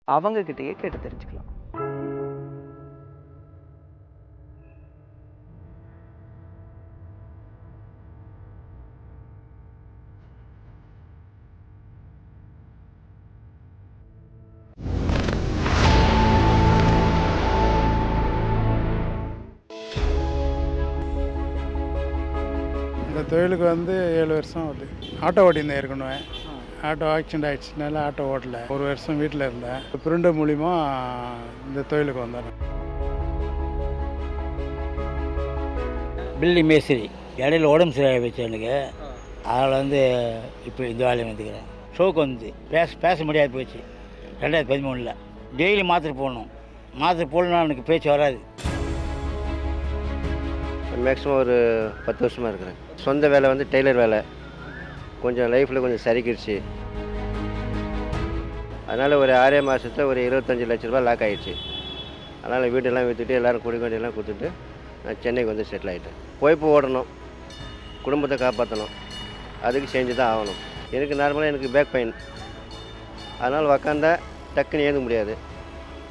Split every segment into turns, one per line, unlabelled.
அவங்கக்கிட்டயே கேட்டு தெரிஞ்சுக்கலாம்.
இந்த தொழிலுக்கு வந்து 7 வருஷம் ஆகுது. ஆட்டோ ஓட்டியிருந்தேன் ஏற்கனவே. ஆட்டோ ஆக்சிடென்ட் ஆகிடுச்சுனால ஆட்டோ ஓட்டல. 1 வருஷம் வீட்டில் இருந்தேன். ஃப்ரெண்டு மூலிமா இந்த தொழிலுக்கு வந்தேன்.
பில்டிங் மேஸ்திரி. இடையில உடம்பு சரியாக போச்சு எனக்கு. அதில் வந்து இப்போ இந்த வேலையை வந்துக்கிறேன். ஷோக்கு வந்து பேச முடியாது போச்சு 2013. டெய்லி மாத்திரை போடணும். மாத்திரை போடணும்னா எனக்கு பேச்சு வராது.
மேக்ஸிமம் ஒரு 10 வருஷமாக இருக்கிறேன். சொந்த வேலை வந்து டெய்லர் வேலை. கொஞ்சம் லைஃப்பில் கொஞ்சம் சரிக்கிடுச்சு. அதனால் ஒரு 6 மாதத்தில் ஒரு 25 லட்ச ரூபா லாக் ஆகிடுச்சு. அதனால் வீட்டெல்லாம் விற்றுட்டு எல்லோரும் குடிக்கொண்டியெல்லாம் கொடுத்துட்டு நான் சென்னைக்கு வந்து செட்டில் ஆகிட்டேன். பொழைப்பு ஓடணும், குடும்பத்தை காப்பாற்றணும், அதுக்கு செஞ்சு தான் ஆகணும். எனக்கு நார்மலாக எனக்கு பேக் பெயின். அதனால் உக்காந்தா டக்குன்னு ஏற்க முடியாது.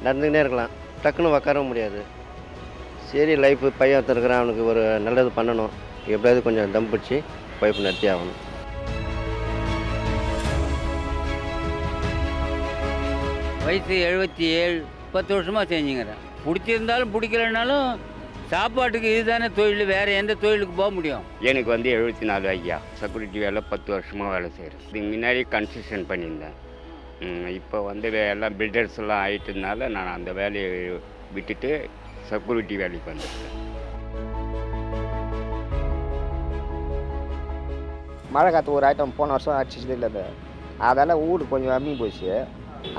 நடந்துக்கிட்டே இருக்கலாம், டக்குன்னு உக்காரவும் முடியாது. சரி, லைஃப்பு பையன் இருக்கிறான், அவனுக்கு ஒரு நல்லது பண்ணணும், எப்படியாவது கொஞ்சம் தம் பிடிச்சி பைப்பு நடத்தி ஆகணும்.
வயசு 77, 10 வருஷமாக செஞ்சுங்கிறேன். பிடிச்சிருந்தாலும் பிடிக்கலனாலும் சாப்பாட்டுக்கு இதுதானே தொழில், வேறு எந்த தொழிலுக்கு போக முடியும்?
எனக்கு வந்து 74 ஐயா. செக்யூரிட்டி வேலை 10 வருஷமாக வேலை செய்கிறேன். இதுக்கு முன்னாடி கன்ஸ்ட்ரக்ஷன் பண்ணியிருந்தேன். இப்போ வந்து எல்லாம் பில்டர்ஸ் எல்லாம் ஆகிட்டதுனால நான் அந்த வேலையை விட்டுட்டு செக்யூரிட்டி வேலைக்கு வந்துருக்கேன்.
மழை காற்று ஒரு ஐட்டம் போன வருஷம் அடிச்சிச்சு இல்லை, அதால் வீடு கொஞ்சம் அம்மி போச்சு.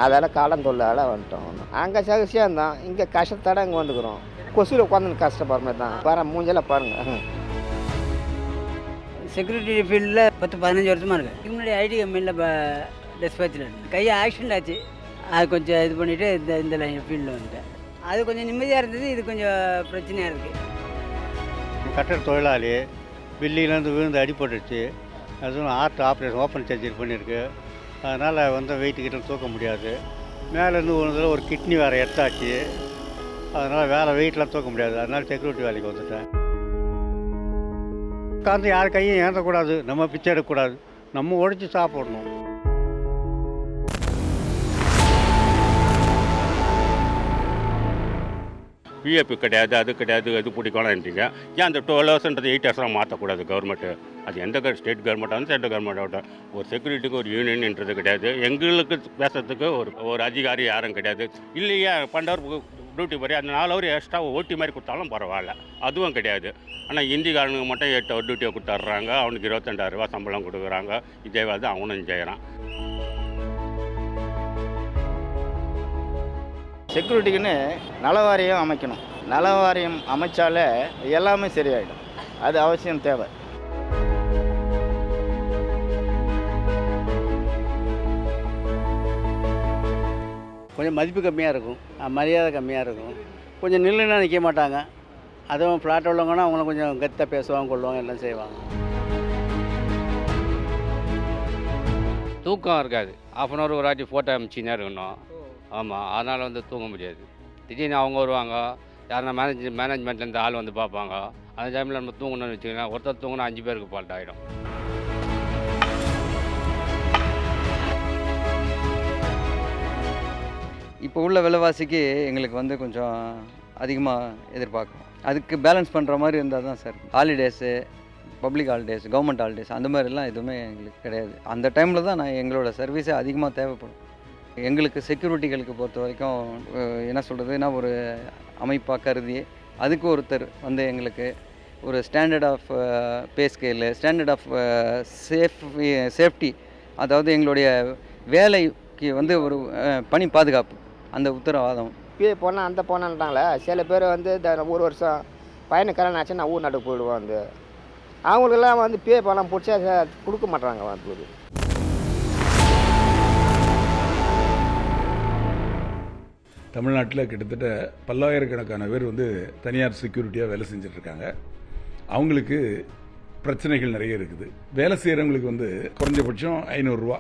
அதால் காலம் தொல்லால் வந்துட்டோம். அங்கே சகசியாக இருந்தோம், இங்கே கஷ்டத்தோட இங்கே வந்துக்கிறோம். கொசுவில் உட்காந்து கஷ்டப்படுற மாதிரி தான். வர மூஞ்செல்லாம் பாருங்கள்.
செக்யூரிட்டி ஃபீல்டில் 10-15 வருஷமாக இருக்குது. இதுக்கு முன்னாடி ஐடி கம்பெனியில் டெஸ்பாச்சில் இருந்தேன். கையை ஆக்சிடென்ட் ஆச்சு. அது கொஞ்சம் இது பண்ணிவிட்டு இந்த லைன் ஃபீல்டில் வந்துட்டேன். அது கொஞ்சம் நிம்மதியாக இருந்தது, இது கொஞ்சம் பிரச்சனையாக இருக்குது.
கட்டட தொழிலாளி. பில்லிலேருந்து விழுந்து அடிபட்டுருச்சு. அதுவும் ஹார்ட் ஆப்ரேஷன் ஓப்பன் சர்ஜரி பண்ணியிருக்கு. அதனால் வந்து வெயிட்டு கிட்ட தூக்க முடியாது. மேலேருந்து ஒன்றுதில் ஒரு கிட்னி வேறு எடுத்தாச்சு. அதனால் வேலை வெயிட்லாம் தூக்க முடியாது. அதனால் செக்யூரிட்டி வேலைக்கு வந்துட்டேன். உட்காந்து யார் கையும் ஏந்தக்கூடாது, நம்ம பிச்சை எடுக்கக்கூடாது, நம்ம உழைச்சி சாப்பிடணும்.
பிஎஃப் கிடையாது, அது கிடையாது, அது பிடிக்கலான்றீங்க. ஏன் அந்த 12 ஹவர்ஸ்ன்றது 8 ஹவர்ஸாக மாற்றக்கூடாது கவர்மெண்ட்டு? அது எந்த ஸ்டேட் கவர்மெண்ட்டாகவும் சென்ட்ரல் கவர்மெண்ட் ஆகட்டும். ஒரு செக்யூரிட்டிக்கு ஒரு யூனியன்ன்றது கிடையாது. எங்களுக்கு பேசுறதுக்கு ஒரு அதிகாரி யாரும் கிடையாது. இல்லையா 12 ஹவர் டியூட்டி போய் அந்த 4 ஹவர் எக்ஸ்ட்ரா ஓட்டி மாதிரி கொடுத்தாலும் பரவாயில்ல, அதுவும் கிடையாது. ஆனால் இந்திக்காரனுக்கு மட்டும் 8 ஹவர் டியூட்டியை கொடுத்துட்றாங்க. அவனுக்கு 22,000 ரூபா சம்பளம் கொடுக்குறாங்க. இதே வேலை தான் அவனும் செய்கிறான்.
செக்யூரிட்டிக்குன்னு நல வாரியம் அமைக்கணும். நல வாரியம் அமைச்சாலே எல்லாமே சரியாயிடும். அது அவசியம் தேவை.
கொஞ்சம் மதிப்பு கம்மியாக இருக்கும், மரியாதை கம்மியாக இருக்கும். கொஞ்சம் நில்லுன்னா நிற்க மாட்டாங்க. அதுவும் ஃப்ளாட் உள்ளவங்கன்னா அவங்களும் கொஞ்சம் கெத்தாக பேசுவாங்க, கொள்ளுவாங்க, எல்லாம் செய்வாங்க.
தூக்கம் இருக்காது. 1/2 அன் ஹவர் ஒரு வாட்டி ஃபோட்டோ அமிச்சின்னே இருக்கணும். ஆமாம், அதனால் வந்து தூங்க முடியாது. திடீர்னு அவங்க வருவாங்க, யாருன்னா மேனேஜ்மெண்ட்லேருந்து ஆள் வந்து பார்ப்பாங்க. அந்த டைமில் நம்ம தூங்கணும்னு வச்சுக்கோங்க, ஒருத்தர் தூங்கினா 5 பேருக்கு ஃபால்ட் ஆகிடும்.
இப்போ உள்ள விலைவாசிக்கு எங்களுக்கு வந்து கொஞ்சம் அதிகமாக எதிர்பார்க்குறோம். அதுக்கு பேலன்ஸ் பண்ணுற மாதிரி இருந்தால் தான் sir. Holidays, public holidays, government holidays அந்த மாதிரிலாம் எதுவுமே எங்களுக்கு கிடையாது. அந்த டைமில் தான் எங்களோட சர்வீஸே அதிகமாக தேவைப்படும். எங்களுக்கு செக்யூரிட்டிகளுக்கு பொறுத்த வரைக்கும் என்ன சொல்கிறதுனா, ஒரு அமைப்பாக கருதி அதுக்கு ஒருத்தர் வந்து எங்களுக்கு ஒரு standard of pay scale, standard of safety, அதாவது எங்களுடைய வேலைக்கு வந்து ஒரு பணி பாதுகாப்பு, அந்த உத்தரவாதம்.
போனால் அந்த போனான்ட்டாங்களே, சில பேர் வந்து இந்த 1 வருஷம் பையனுக்கு கல்யாணம் ஆச்சு, நான் ஊர் நாட்டுக்கு போயிடுவேன். வந்து அவங்களுக்கெல்லாம் வந்து பணம் பிடிச்சா கொடுக்க மாட்டாங்க. வந்து
தமிழ்நாட்டில் கிட்டத்தட்ட பல்லாயிரக்கணக்கான பேர் வந்து தனியார் செக்யூரிட்டியாக வேலை செஞ்சிட்ருக்காங்க. அவங்களுக்கு பிரச்சனைகள் நிறைய இருக்குது. வேலை செய்கிறவங்களுக்கு வந்து குறைஞ்சபட்சம் 500 ரூபா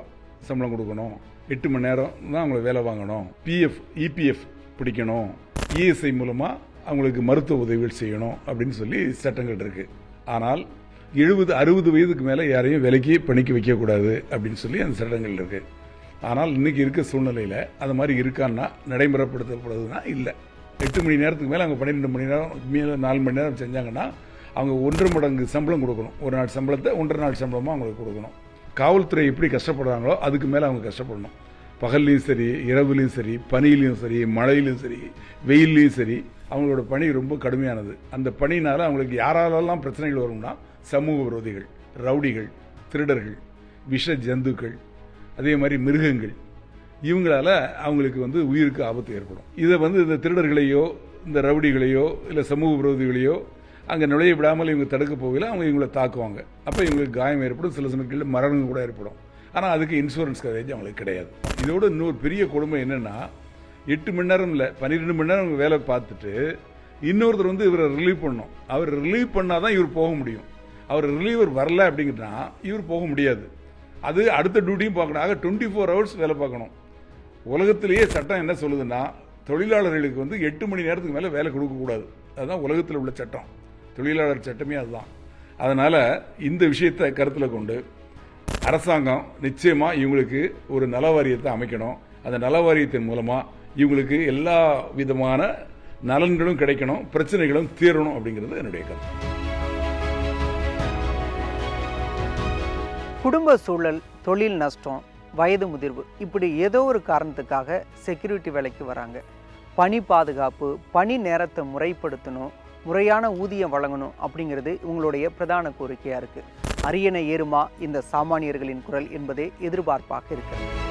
சம்பளம் கொடுக்கணும், 8 மணி நேரம் தான் அவங்களுக்கு வேலை வாங்கணும், பிஎஃப் இபிஎஃப் பிடிக்கணும், இஎஸ்ஐ மூலமாக அவங்களுக்கு மருத்துவ உதவிகள் செய்யணும் அப்படின்னு சொல்லி சட்டங்கள் இருக்குது. ஆனால் 70-60 வயதுக்கு மேலே யாரையும் வேலைக்கு பணிக்கு வைக்கக்கூடாது அப்படின்னு சொல்லி அந்த சட்டங்கள் இருக்குது. ஆனால் இன்றைக்கி இருக்க சூழ்நிலையில் அது மாதிரி இருக்கான்னா நடைமுறைப்படுத்தப்படுறதுனா இல்லை. 8 மணி நேரத்துக்கு மேலே அவங்க 12 மணி நேரம் மேலே 4 மணி நேரம் செஞ்சாங்கன்னா அவங்க 1.5 மடங்கு சம்பளம் கொடுக்கணும். ஒரு நாள் சம்பளத்தை 1.5 நாள் சம்பளமாக அவங்களுக்கு கொடுக்கணும். காவல்துறை எப்படி கஷ்டப்படுறாங்களோ அதுக்கு மேலே அவங்க கஷ்டப்படணும். பகல்லையும் சரி, இரவுலையும் சரி, பனியிலையும் சரி, மழையிலையும் சரி, வெயில்லையும் சரி, அவங்களோட பணி ரொம்ப கடுமையானது. அந்த பணியினால் அவங்களுக்கு யாராலெல்லாம் பிரச்சனைகள் வரும்னா சமூக விரோதிகள், ரவுடிகள், திருடர்கள், விஷ ஜந்துக்கள், அதே மாதிரி மிருகங்கள், இவங்களால அவங்களுக்கு உயிருக்கு ஆபத்து ஏற்படும். இதை இந்த திருடர்களையோ இந்த ரவுடிகளையோ இல்லை சமூக விரோதிகளையோ அங்கே நுழைய விடாமல் இவங்க தடுக்க போகல அவங்க இவங்களை தாக்குவாங்க. அப்போ இவங்களுக்கு காயம் ஏற்படும், சில சமயங்களில் மரணம் கூட ஏற்படும். ஆனால் அதுக்கு இன்சூரன்ஸ் கவரேஜ் அவங்களுக்கு கிடையாது. இதோட இன்னொரு பெரிய கொடுமை என்னென்னா 8 மணி நேரம் இல்லை 12 மணி நேரம் அவங்க வேலை பார்த்துட்டு இன்னொருத்தர் இவரை ரிலீவ் பண்ணணும். அவர் ரிலீவ் பண்ணால் தான் இவர் போக முடியும். அவர் ரிலீவர் வரல அப்படிங்கிறனா இவர் போக முடியாது. அது அடுத்த டியூட்டியும் பார்க்கணும். ஆக 24 ஹவர்ஸ் வேலை பார்க்கணும். உலகத்திலேயே சட்டம் என்ன சொல்லுதுன்னா தொழிலாளர்களுக்கு 8 மணி நேரத்துக்கு மேலே வேலை கொடுக்கக்கூடாது. அதுதான் உலகத்தில் உள்ள சட்டம். தொழிலாளர் சட்டமே அதுதான். அதனால் இந்த விஷயத்தை கருத்தில் கொண்டு அரசாங்கம் நிச்சயமாக இவங்களுக்கு ஒரு நல வாரியத்தை அமைக்கணும். அந்த நல வாரியத்தின் மூலமாக இவங்களுக்கு எல்லா விதமான நலன்களும் கிடைக்கணும், பிரச்சனைகளும் தீரணும் அப்படிங்கிறது என்னுடைய கருத்து.
குடும்ப சூழல், தொழில் நஷ்டம், வயது முதிர்வு, இப்படி ஏதோ ஒரு காரணத்துக்காக செக்யூரிட்டி வேலைக்கு வராங்க. பணி பாதுகாப்பு, பணி நேரத்தை முறைப்படுத்தணும், முறையான ஊதியம் வழங்கணும் அப்படிங்கிறது இவங்களுடைய பிரதான கோரிக்கையாக இருக்குது. அரியணை ஏறுமா இந்த சாமானியர்களின் குரல் என்பதே எதிர்பார்ப்பாக இருக்கிறது.